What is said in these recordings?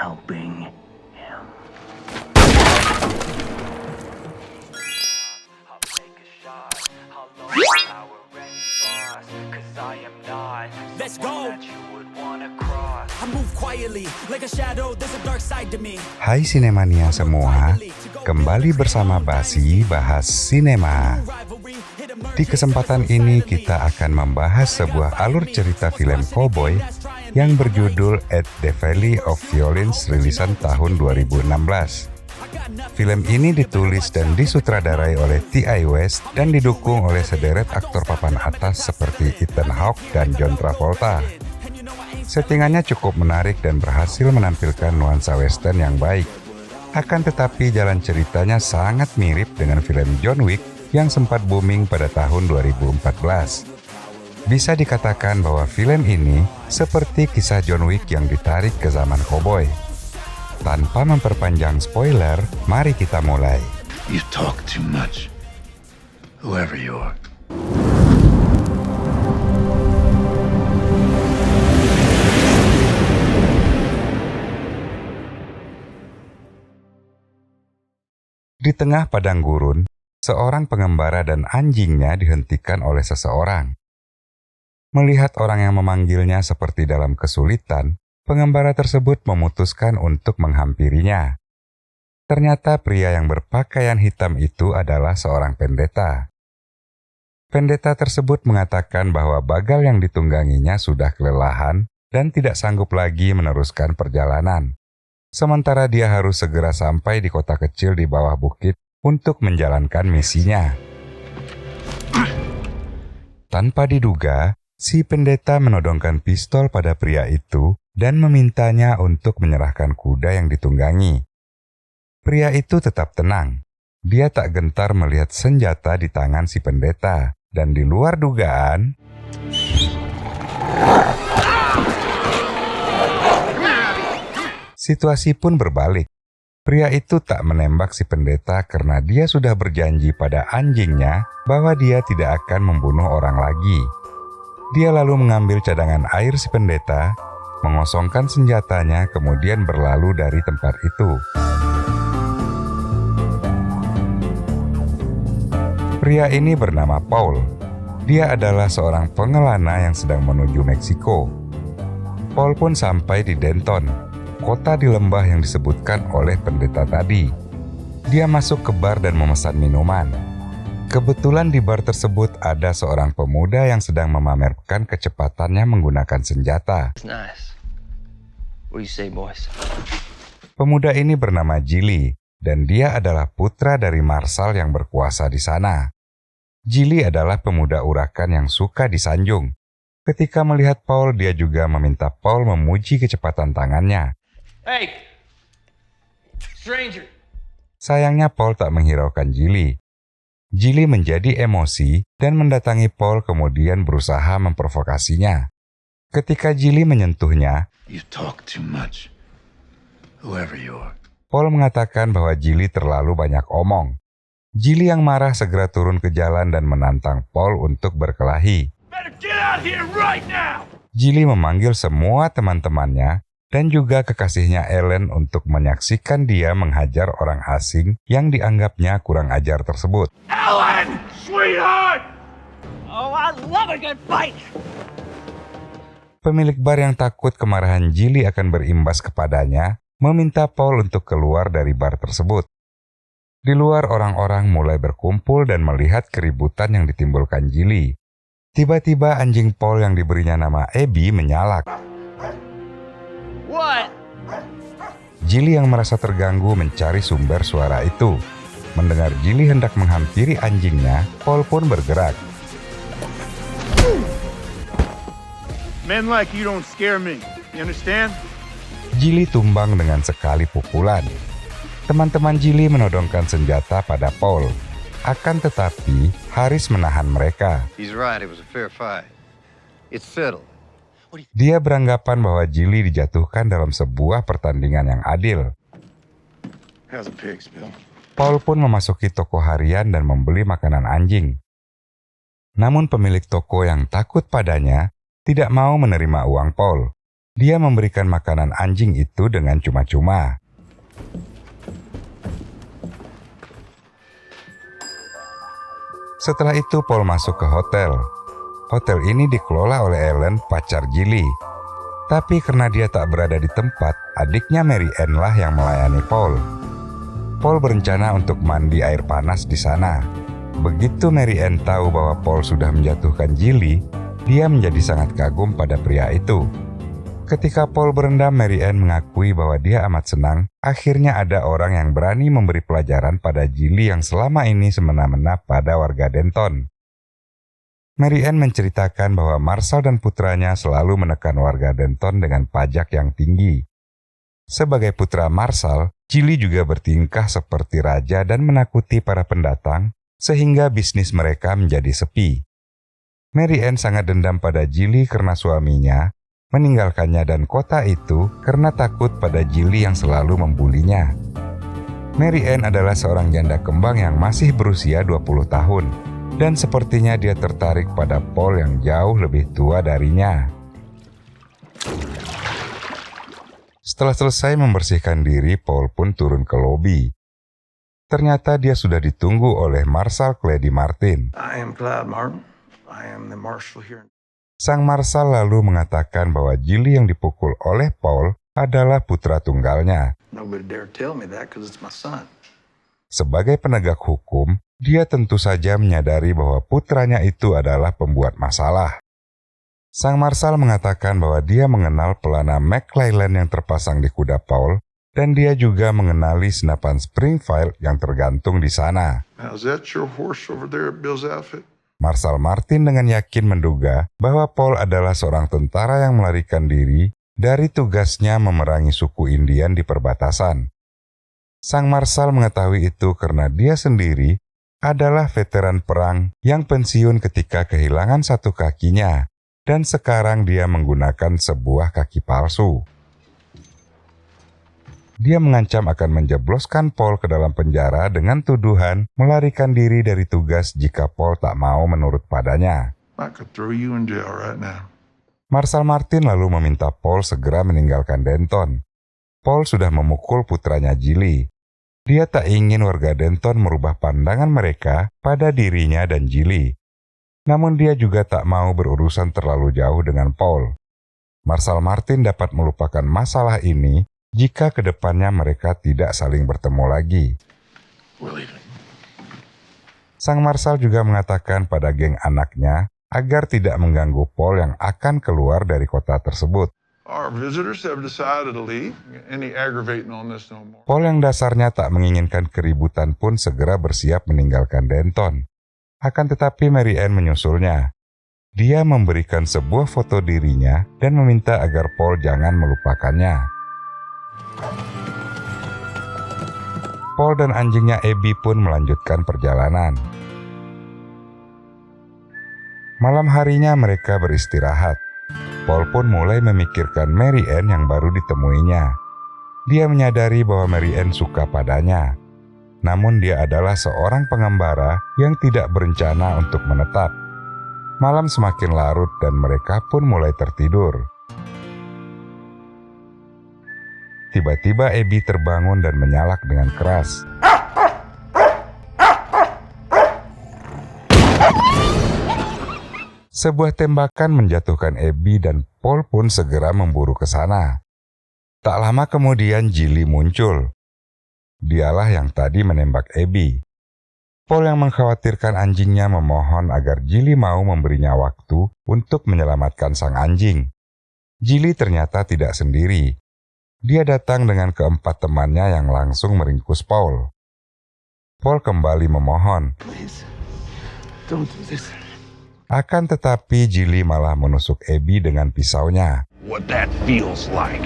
helping him. I'll take a shot. I'll overpower any boss, 'cause I am not Let's go. someone that you would wanna cross. I move quietly, like a shadow, there's a dark side to me. Hai Sinemania semua, kembali bersama Basi Bahas Sinema. Di kesempatan ini kita akan membahas sebuah alur cerita film cowboy yang berjudul At the Valley of Violins rilisan tahun 2016. Film ini ditulis dan disutradarai oleh T.I. West dan didukung oleh sederet aktor papan atas seperti Ethan Hawke dan John Travolta. Settingannya cukup menarik dan berhasil menampilkan nuansa western yang baik. Akan tetapi jalan ceritanya sangat mirip dengan film John Wick yang sempat booming pada tahun 2014. Bisa dikatakan bahwa film ini seperti kisah John Wick yang ditarik ke zaman cowboy. Tanpa memperpanjang spoiler, mari kita mulai. You talk too much. Whoever you are. Di tengah padang gurun, seorang pengembara dan anjingnya dihentikan oleh seseorang. Melihat orang yang memanggilnya seperti dalam kesulitan, pengembara tersebut memutuskan untuk menghampirinya. Ternyata pria yang berpakaian hitam itu adalah seorang pendeta. Pendeta tersebut mengatakan bahwa bagal yang ditungganginya sudah kelelahan dan tidak sanggup lagi meneruskan perjalanan. Sementara dia harus segera sampai di kota kecil di bawah bukit untuk menjalankan misinya. Tanpa diduga, si pendeta menodongkan pistol pada pria itu dan memintanya untuk menyerahkan kuda yang ditunggangi. Pria itu tetap tenang. Dia tak gentar melihat senjata di tangan si pendeta, dan di luar dugaan, situasi pun berbalik. Pria itu tak menembak si pendeta karena dia sudah berjanji pada anjingnya bahwa dia tidak akan membunuh orang lagi. Dia lalu mengambil cadangan air si pendeta, mengosongkan senjatanya, kemudian berlalu dari tempat itu. Pria ini bernama Paul. Dia adalah seorang pengelana yang sedang menuju Meksiko. Paul pun sampai di Denton, kota di lembah yang disebutkan oleh pendeta tadi. Dia masuk ke bar dan memesan minuman. Kebetulan di bar tersebut ada seorang pemuda yang sedang memamerkan kecepatannya menggunakan senjata. It's nice. What do you say, boys? Pemuda ini bernama Gilly, dan dia adalah putra dari Marshal yang berkuasa di sana. Gilly adalah pemuda urakan yang suka disanjung. Ketika melihat Paul, dia juga meminta Paul memuji kecepatan tangannya. Hey, stranger. Sayangnya Paul tak menghiraukan Gilly. Gilly menjadi emosi dan mendatangi Paul kemudian berusaha memprovokasinya. Ketika Gilly menyentuhnya, You talk too much. Whoever you are. Paul mengatakan bahwa Gilly terlalu banyak omong. Gilly yang marah segera turun ke jalan dan menantang Paul untuk berkelahi. Better get out here right now. Gilly memanggil semua teman-temannya dan juga kekasihnya Ellen untuk menyaksikan dia menghajar orang asing yang dianggapnya kurang ajar tersebut. Ellen, sweetheart. Oh, I love a good fight. Pemilik bar yang takut kemarahan Gilly akan berimbas kepadanya, meminta Paul untuk keluar dari bar tersebut. Di luar orang-orang mulai berkumpul dan melihat keributan yang ditimbulkan Gilly. Tiba-tiba anjing Paul yang diberinya nama Abby menyalak. What? Gilly yang merasa terganggu mencari sumber suara itu. Mendengar Gilly hendak menghampiri anjingnya, Paul pun bergerak. Men like you don't scare me. You understand? Gilly tumbang dengan sekali pukulan. Teman-teman Gilly menodongkan senjata pada Paul. Akan tetapi, Haris menahan mereka. He's right, it was a fair fight. It's fiddle. Dia beranggapan bahwa Gilly dijatuhkan dalam sebuah pertandingan yang adil. How's the pigs, Bill? Paul pun memasuki toko harian dan membeli makanan anjing. Namun pemilik toko yang takut padanya tidak mau menerima uang Paul. Dia memberikan makanan anjing itu dengan cuma-cuma. Setelah itu Paul masuk ke hotel. Hotel ini dikelola oleh Ellen, pacar Gilly. Tapi karena dia tak berada di tempat, adiknya Mary Ann lah yang melayani Paul. Paul berencana untuk mandi air panas di sana. Begitu Mary Ann tahu bahwa Paul sudah menjatuhkan Gilly, dia menjadi sangat kagum pada pria itu. Ketika Paul berendam, Mary Ann mengakui bahwa dia amat senang akhirnya ada orang yang berani memberi pelajaran pada Gilly yang selama ini semena-mena pada warga Denton. Mary Ann menceritakan bahwa Marshall dan putranya selalu menekan warga Denton dengan pajak yang tinggi. Sebagai putra Marshall, Gilly juga bertingkah seperti raja dan menakuti para pendatang, sehingga bisnis mereka menjadi sepi. Mary Ann sangat dendam pada Gilly karena suaminya meninggalkannya dan kota itu karena takut pada Gilly yang selalu membulinya. Mary Ann adalah seorang janda kembang yang masih berusia 20 tahun, dan sepertinya dia tertarik pada Paul yang jauh lebih tua darinya. Setelah selesai membersihkan diri, Paul pun turun ke lobi. Ternyata dia sudah ditunggu oleh Marshal Clady Martin. I am Clyde Martin. I am the marshal here. Sang Marshal lalu mengatakan bahwa Gilly yang dipukul oleh Paul adalah putra tunggalnya. Nobody dare tell me that because it's my son. Sebagai penegak hukum, dia tentu saja menyadari bahwa putranya itu adalah pembuat masalah. Sang Marshal mengatakan bahwa dia mengenal pelana McClellan yang terpasang di kuda Paul, dan dia juga mengenali senapan Springfield yang tergantung di sana. Now, is that your horse over there at Bill's outfit? Marshal Martin dengan yakin menduga bahwa Paul adalah seorang tentara yang melarikan diri dari tugasnya memerangi suku Indian di perbatasan. Sang Marshal mengetahui itu karena dia sendiri adalah veteran perang yang pensiun ketika kehilangan satu kakinya, dan sekarang dia menggunakan sebuah kaki palsu. Dia mengancam akan menjebloskan Paul ke dalam penjara dengan tuduhan melarikan diri dari tugas jika Paul tak mau menurut padanya. I could throw you in jail right now. Marshal Martin lalu meminta Paul segera meninggalkan Denton. Paul sudah memukul putranya Gilly. Dia tak ingin warga Denton merubah pandangan mereka pada dirinya dan Gilly. Namun dia juga tak mau berurusan terlalu jauh dengan Paul. Marshal Martin dapat melupakan masalah ini jika kedepannya mereka tidak saling bertemu lagi. Sang Marshal juga mengatakan pada geng anaknya agar tidak mengganggu Paul yang akan keluar dari kota tersebut. Our visitors have decided to leave. Any aggravating on this no more. Paul yang dasarnya tak menginginkan keributan pun segera bersiap meninggalkan Denton. Akan tetapi Mary Ann menyusulnya. Dia memberikan sebuah foto dirinya dan meminta agar Paul jangan melupakannya. Paul dan anjingnya Abby pun melanjutkan perjalanan. Malam harinya mereka beristirahat. Paul pun mulai memikirkan Mary Ann yang baru ditemuinya. Dia menyadari bahwa Mary Ann suka padanya. Namun dia adalah seorang pengembara yang tidak berencana untuk menetap. Malam semakin larut dan mereka pun mulai tertidur. Tiba-tiba Abby terbangun dan menyalak dengan keras. Sebuah tembakan menjatuhkan Abby dan Paul pun segera memburu ke sana. Tak lama kemudian Gilly muncul. Dialah yang tadi menembak Abby. Paul yang mengkhawatirkan anjingnya memohon agar Gilly mau memberinya waktu untuk menyelamatkan sang anjing. Gilly ternyata tidak sendiri. Dia datang dengan keempat temannya yang langsung meringkus Paul. Paul kembali memohon. Please, don't do this. Akan tetapi Gilly malah menusuk Abby dengan pisaunya. What that feels like.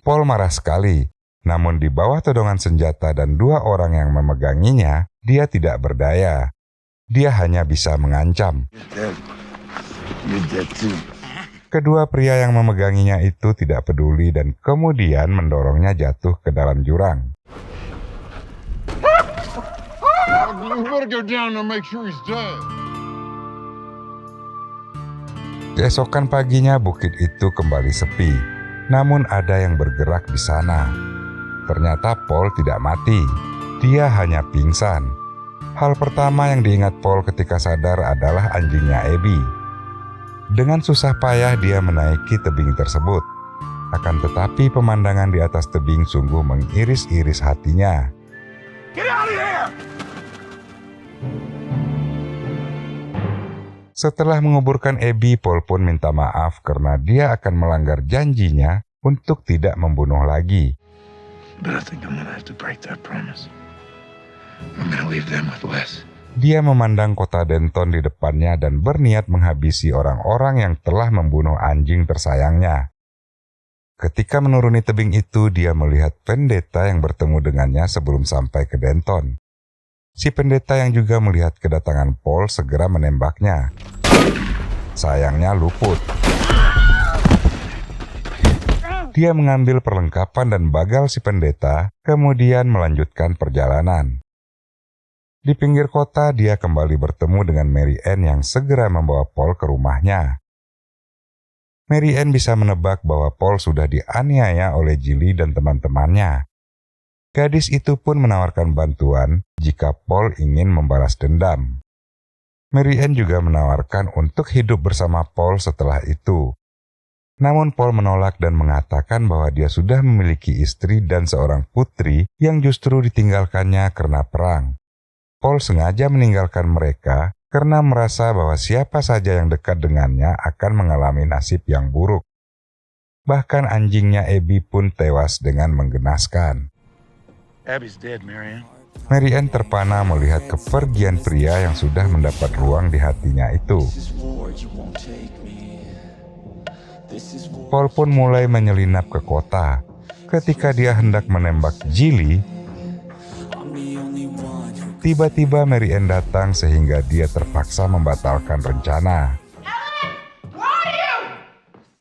Paul marah sekali, namun di bawah todongan senjata dan dua orang yang memeganginya, dia tidak berdaya. Dia hanya bisa mengancam. You're dead too. Kedua pria yang memeganginya itu tidak peduli dan kemudian mendorongnya jatuh ke dalam jurang. You better go down there and make sure he's dead. Keesokan paginya bukit itu kembali sepi, namun ada yang bergerak di sana. Ternyata Paul tidak mati, dia hanya pingsan. Hal pertama yang diingat Paul ketika sadar adalah anjingnya Abby. Dengan susah payah dia menaiki tebing tersebut. Akan tetapi pemandangan di atas tebing sungguh mengiris-iris hatinya. Setelah menguburkan Abby, Paul pun minta maaf karena dia akan melanggar janjinya untuk tidak membunuh lagi. But I think I'm gonna have to break that promise. I'm gonna leave them with Wes. Dia memandang kota Denton di depannya dan berniat menghabisi orang-orang yang telah membunuh anjing tersayangnya. Ketika menuruni tebing itu, dia melihat pendeta yang bertemu dengannya sebelum sampai ke Denton. Si pendeta yang juga melihat kedatangan Paul segera menembaknya. Sayangnya luput. Dia mengambil perlengkapan dan bagal si pendeta, kemudian melanjutkan perjalanan. Di pinggir kota, dia kembali bertemu dengan Mary Ann yang segera membawa Paul ke rumahnya. Mary Ann bisa menebak bahwa Paul sudah dianiaya oleh Gilly dan teman-temannya. Gadis itu pun menawarkan bantuan jika Paul ingin membalas dendam. Mary Ann juga menawarkan untuk hidup bersama Paul setelah itu. Namun Paul menolak dan mengatakan bahwa dia sudah memiliki istri dan seorang putri yang justru ditinggalkannya karena perang. Paul sengaja meninggalkan mereka karena merasa bahwa siapa saja yang dekat dengannya akan mengalami nasib yang buruk. Bahkan anjingnya Abby pun tewas dengan menggenaskan. Abby's dead, Marianne. Mary Ann terpana melihat kepergian pria yang sudah mendapat ruang di hatinya itu. Paul pun mulai menyelinap ke kota. Ketika dia hendak menembak Gilly, tiba-tiba Mary Ann datang sehingga dia terpaksa membatalkan rencana.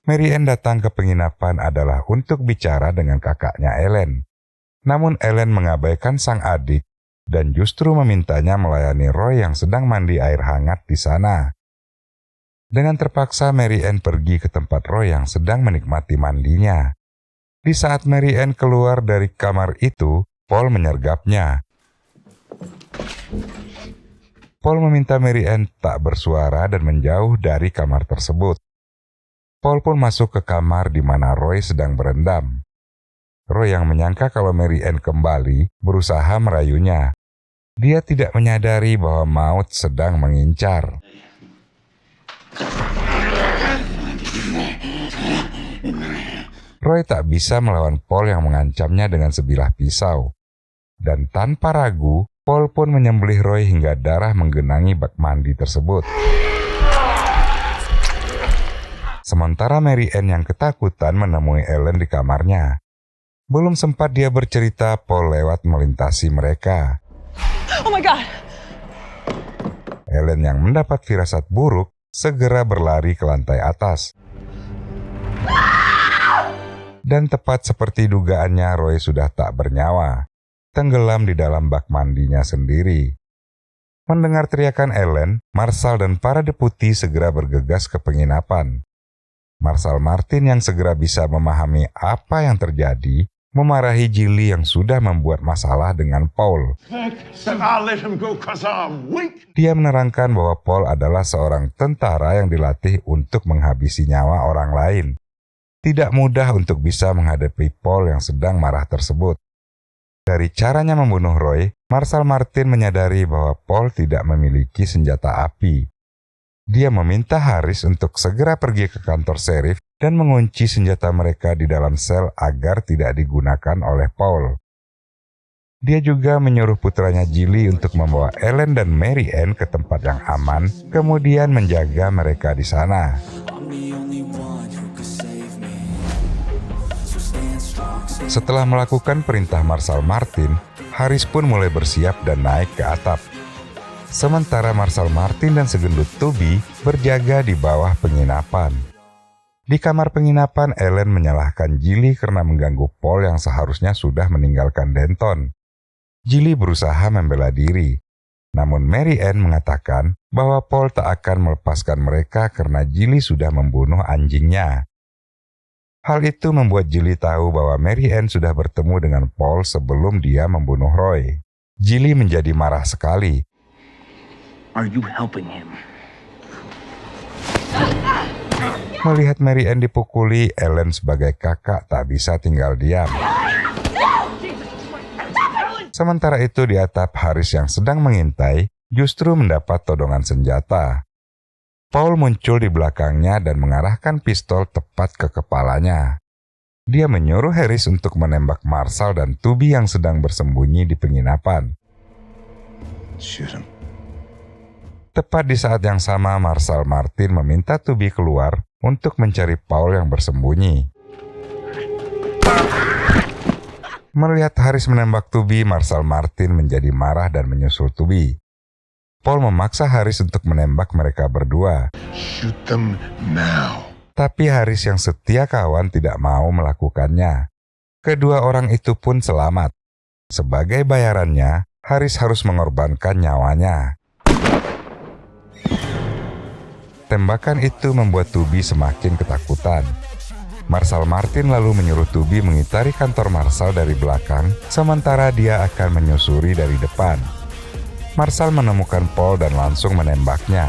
Mary Ann datang ke penginapan adalah untuk bicara dengan kakaknya Ellen. Namun Ellen mengabaikan sang adik dan justru memintanya melayani Roy yang sedang mandi air hangat di sana. Dengan terpaksa Mary Ann pergi ke tempat Roy yang sedang menikmati mandinya. Di saat Mary Ann keluar dari kamar itu, Paul menyergapnya. Paul meminta Mary Ann tak bersuara dan menjauh dari kamar tersebut. Paul pun masuk ke kamar di mana Roy sedang berendam. Roy yang menyangka kalau Mary Ann kembali berusaha merayunya. Dia tidak menyadari bahwa maut sedang mengincar. Roy tak bisa melawan Paul yang mengancamnya dengan sebilah pisau. Dan tanpa ragu, Paul pun menyembelih Roy hingga darah menggenangi bak mandi tersebut. Sementara Mary Ann yang ketakutan menemui Ellen di kamarnya. Belum sempat dia bercerita, Paul lewat melintasi mereka. Oh my God! Ellen yang mendapat firasat buruk segera berlari ke lantai atas. Dan tepat seperti dugaannya, Roy sudah tak bernyawa, tenggelam di dalam bak mandinya sendiri. Mendengar teriakan Ellen, Marshall dan para deputi segera bergegas ke penginapan. Marshall Martin yang segera bisa memahami apa yang terjadi, memarahi Gilly yang sudah membuat masalah dengan Paul. Dia menerangkan bahwa Paul adalah seorang tentara yang dilatih untuk menghabisi nyawa orang lain. Tidak mudah untuk bisa menghadapi Paul yang sedang marah tersebut. Dari caranya membunuh Roy, Marshall Martin menyadari bahwa Paul tidak memiliki senjata api. Dia meminta Harris untuk segera pergi ke kantor sheriff dan mengunci senjata mereka di dalam sel agar tidak digunakan oleh Paul. Dia juga menyuruh putranya Gilly untuk membawa Ellen dan Mary Ann ke tempat yang aman, kemudian menjaga mereka di sana. Setelah melakukan perintah Marshall Martin, Harris pun mulai bersiap dan naik ke atap. Sementara Marshall Martin dan segendut Toby berjaga di bawah penginapan. Di kamar penginapan, Ellen menyalahkan Gilly karena mengganggu Paul yang seharusnya sudah meninggalkan Denton. Gilly berusaha membela diri. Namun Mary Ann mengatakan bahwa Paul tak akan melepaskan mereka karena Gilly sudah membunuh anjingnya. Hal itu membuat Gilly tahu bahwa Mary Ann sudah bertemu dengan Paul sebelum dia membunuh Roy. Gilly menjadi marah sekali. Are you helping him? Melihat Mary Ann dipukuli, Ellen sebagai kakak tak bisa tinggal diam. Sementara itu di atap, Haris yang sedang mengintai justru mendapat todongan senjata. Paul muncul di belakangnya dan mengarahkan pistol tepat ke kepalanya. Dia menyuruh Harris untuk menembak Marshall dan Tubby yang sedang bersembunyi di penginapan. Shoot him. Tepat di saat yang sama, Marshall Martin meminta Tubby keluar untuk mencari Paul yang bersembunyi. Melihat Harris menembak Tubby, Marshall Martin menjadi marah dan menyusul Tubby. Paul memaksa Harris untuk menembak mereka berdua. Shoot them now. Tapi Harris yang setia kawan tidak mau melakukannya. Kedua orang itu pun selamat. Sebagai bayarannya, Harris harus mengorbankan nyawanya. Tembakan itu membuat Tubby semakin ketakutan. Marshall Martin lalu menyuruh Tubby mengitari kantor Marshall dari belakang, sementara dia akan menyusuri dari depan. Marshall menemukan Paul dan langsung menembaknya.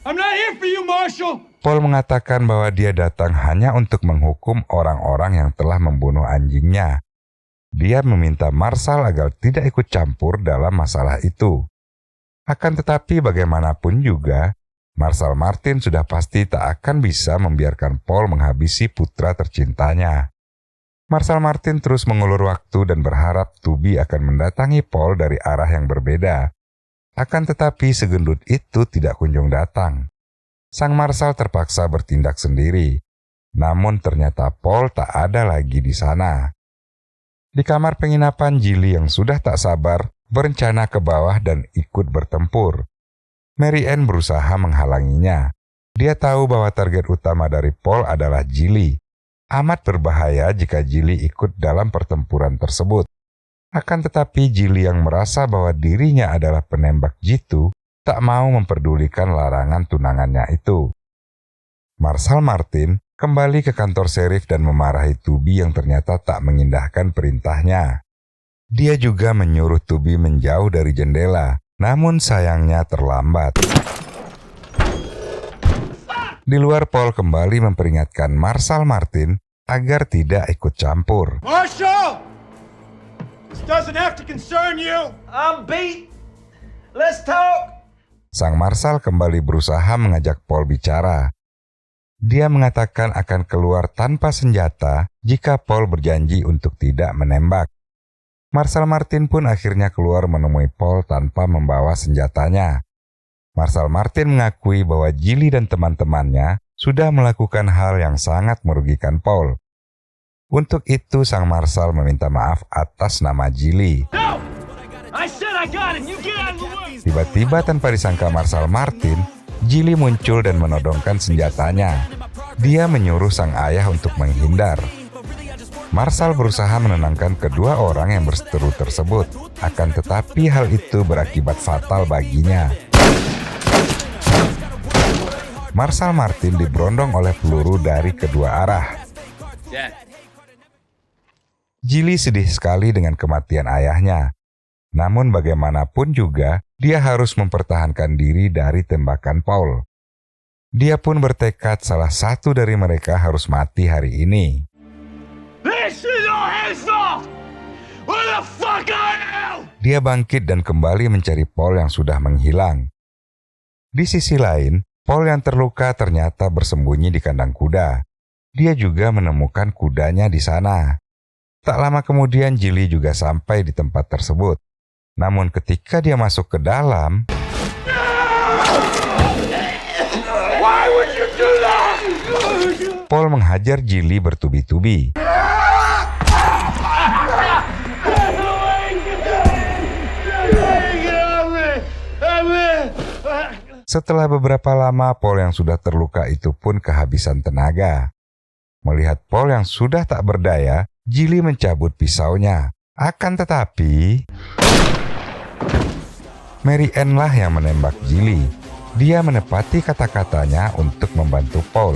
I'm not here for you, Marshall! Paul mengatakan bahwa dia datang hanya untuk menghukum orang-orang yang telah membunuh anjingnya. Dia meminta Marshall agar tidak ikut campur dalam masalah itu. Akan tetapi bagaimanapun juga, Marshall Martin sudah pasti tak akan bisa membiarkan Paul menghabisi putra tercintanya. Marshall Martin terus mengulur waktu dan berharap Tubby akan mendatangi Paul dari arah yang berbeda. Akan tetapi segendut itu tidak kunjung datang. Sang Marshall terpaksa bertindak sendiri. Namun ternyata Paul tak ada lagi di sana. Di kamar penginapan, Gilly yang sudah tak sabar berencana ke bawah dan ikut bertempur. Mary Ann berusaha menghalanginya. Dia tahu bahwa target utama dari Paul adalah Gilly. Amat berbahaya jika Gilly ikut dalam pertempuran tersebut. Akan tetapi Gilly yang merasa bahwa dirinya adalah penembak jitu tak mau memperdulikan larangan tunangannya itu. Marshall Martin kembali ke kantor sheriff dan memarahi Tubby yang ternyata tak mengindahkan perintahnya. Dia juga menyuruh Tubby menjauh dari jendela, namun sayangnya terlambat. Di luar, Paul kembali memperingatkan Marshall Martin agar tidak ikut campur. Marshall! This doesn't have to concern you! I'm beat! Let's talk! Sang Marshall kembali berusaha mengajak Paul bicara. Dia mengatakan akan keluar tanpa senjata jika Paul berjanji untuk tidak menembak. Marshall Martin pun akhirnya keluar menemui Paul tanpa membawa senjatanya. Marshall Martin mengakui bahwa Gilly dan teman-temannya sudah melakukan hal yang sangat merugikan Paul. Untuk itu, sang Marshall meminta maaf atas nama Gilly. No! I said I got him! You get out of the way! Tiba-tiba tanpa disangka Marshall Martin, Gilly muncul dan menodongkan senjatanya. Dia menyuruh sang ayah untuk menghindar. Marshall berusaha menenangkan kedua orang yang berseteru tersebut. Akan tetapi hal itu berakibat fatal baginya. Marshall Martin diberondong oleh peluru dari kedua arah. Gilly sedih sekali dengan kematian ayahnya. Namun bagaimanapun juga, dia harus mempertahankan diri dari tembakan Paul. Dia pun bertekad salah satu dari mereka harus mati hari ini. Dia bangkit dan kembali mencari Paul yang sudah menghilang. Di sisi lain, Paul yang terluka ternyata bersembunyi di kandang kuda. Dia juga menemukan kudanya di sana. Tak lama kemudian Gilly juga sampai di tempat tersebut. Namun ketika dia masuk ke dalam, Paul menghajar Gilly bertubi-tubi. Setelah beberapa lama, Paul yang sudah terluka itu pun kehabisan tenaga. Melihat Paul yang sudah tak berdaya, Gilly mencabut pisaunya. Akan tetapi, Mary Ann lah yang menembak Gilly. Dia menepati kata-katanya untuk membantu Paul.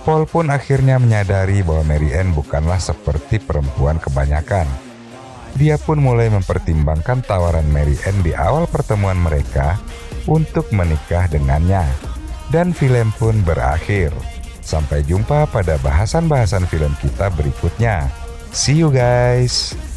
Paul pun akhirnya menyadari bahwa Mary Ann bukanlah seperti perempuan kebanyakan. Dia pun mulai mempertimbangkan tawaran Mary Ann di awal pertemuan mereka untuk menikah dengannya. Dan film pun berakhir. Sampai jumpa pada bahasan-bahasan film kita berikutnya. See you guys!